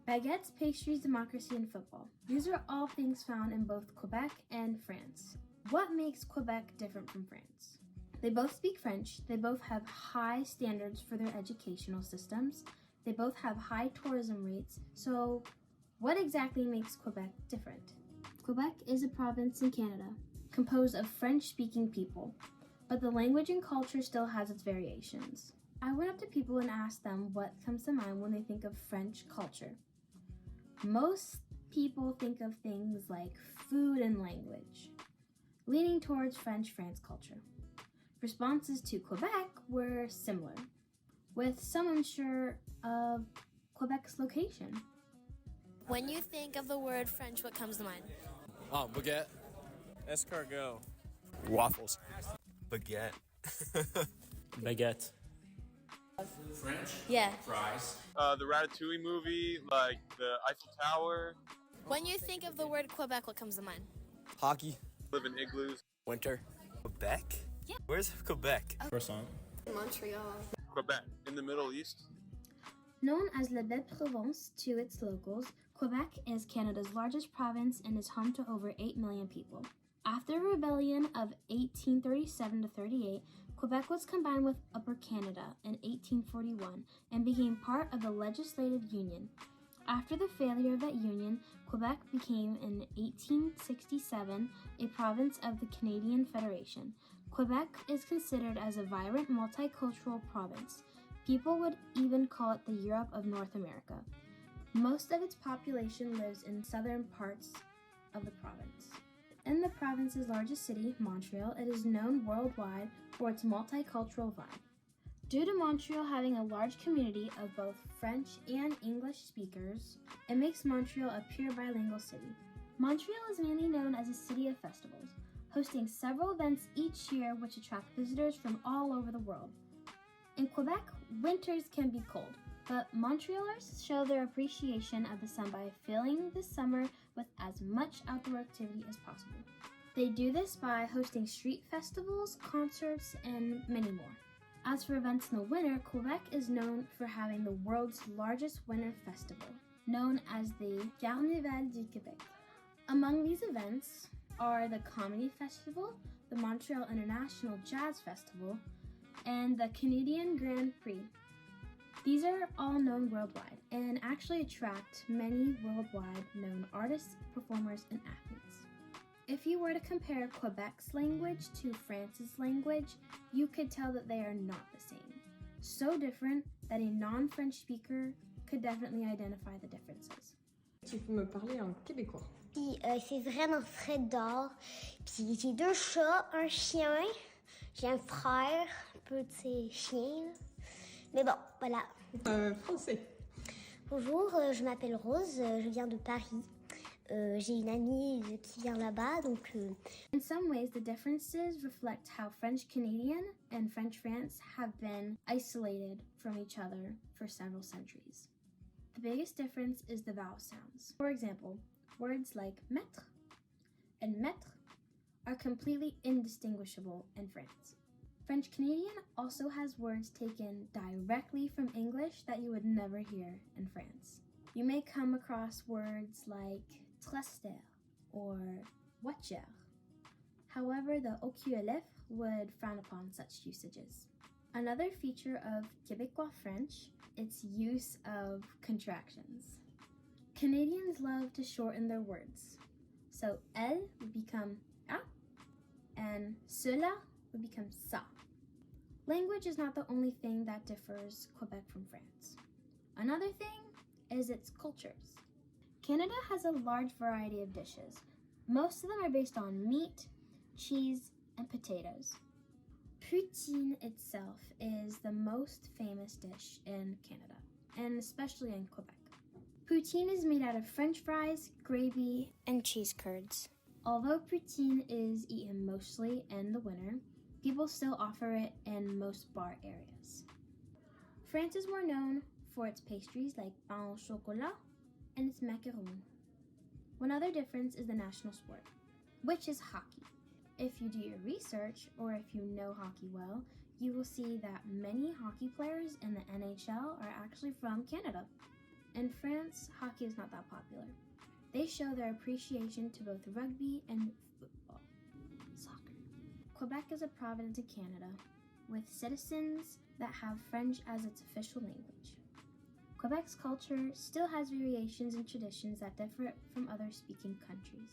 Baguettes, pastries, democracy, and football. These are all things found in both Quebec and France. What makes Quebec different from France? They both speak French, they both have high standards for their educational systems, they both have high tourism rates, so what exactly makes Quebec different? Quebec is a province in Canada, composed of French-speaking people, but the language and culture still has its variations. I went up to people and asked them what comes to mind when they think of French culture. Most people think of things like food and language, leaning towards French-France culture. Responses to Quebec were similar, with some unsure of Quebec's location. When you think of the word French, what comes to mind? Baguette. Escargot. Waffles. Baguette. Baguette. French? Yeah. Fries. The Ratatouille movie, like the Eiffel Tower. When you think of the word Quebec, what comes to mind? Hockey. Live in igloos. Winter. Quebec? Yeah. Where's Quebec? Croissant. Montreal. Quebec, in the Middle East. Known as La Belle Province to its locals, Quebec is Canada's largest province and is home to over 8 million people. After the rebellion of 1837 to 38, Quebec was combined with Upper Canada in 1841 and became part of the Legislative Union. After the failure of that union, Quebec became in 1867 a province of the Canadian Federation. Quebec is considered as a vibrant multicultural province. People would even call it the Europe of North America. Most of its population lives in southern parts of the province. In the province's largest city, Montreal, it is known worldwide for its multicultural vibe. Due to Montreal having a large community of both French and English speakers, it makes Montreal a pure bilingual city. Montreal is mainly known as a city of festivals, hosting several events each year which attract visitors from all over the world. In Quebec, winters can be cold, but Montrealers show their appreciation of the sun by filling the summer with as much outdoor activity as possible. They do this by hosting street festivals, concerts, and many more. As for events in the winter, Quebec is known for having the world's largest winter festival, known as the Carnaval du Québec. Among these events are the Comedy Festival, the Montreal International Jazz Festival, and the Canadian Grand Prix. These are all known worldwide and actually attract many worldwide known artists, performers, and athletes. If you were to compare Quebec's language to France's language, you could tell that they are not the same. So different that a non-French speaker could definitely identify the differences. Tu peux me parler en québécois. Puis c'est vraiment très d'or. Puis j'ai 2 chats, un chien. J'ai un frère, un petit chien. Mais bon, voilà. Français. Bonjour, je m'appelle Rose, je viens de Paris. J'ai une amie qui vient là-bas, donc... In some ways, the differences reflect how French Canadian and French France have been isolated from each other for several centuries. The biggest difference is the vowel sounds. For example, words like maître and maître are completely indistinguishable in France. French Canadian also has words taken directly from English that you would never hear in France. You may come across words like trester or voiture. However, the OQLF would frown upon such usages. Another feature of Québécois French, its use of contractions. Canadians love to shorten their words. So elle would become a, and cela would become ça. Language is not the only thing that differs Quebec from France. Another thing is its cultures. Canada has a large variety of dishes. Most of them are based on meat, cheese, and potatoes. Poutine itself is the most famous dish in Canada, and especially in Quebec. Poutine is made out of French fries, gravy, and cheese curds. Although poutine is eaten mostly in the winter, people still offer it in most bar areas. France is more known for its pastries like pain au chocolat and its macaron. One other difference is the national sport, which is hockey. If you do your research, or if you know hockey well, you will see that many hockey players in the NHL are actually from Canada. In France, hockey is not that popular. They show their appreciation to both rugby and football. Soccer. Quebec is a province in Canada with citizens that have French as its official language. Quebec's culture still has variations and traditions that differ from other speaking countries.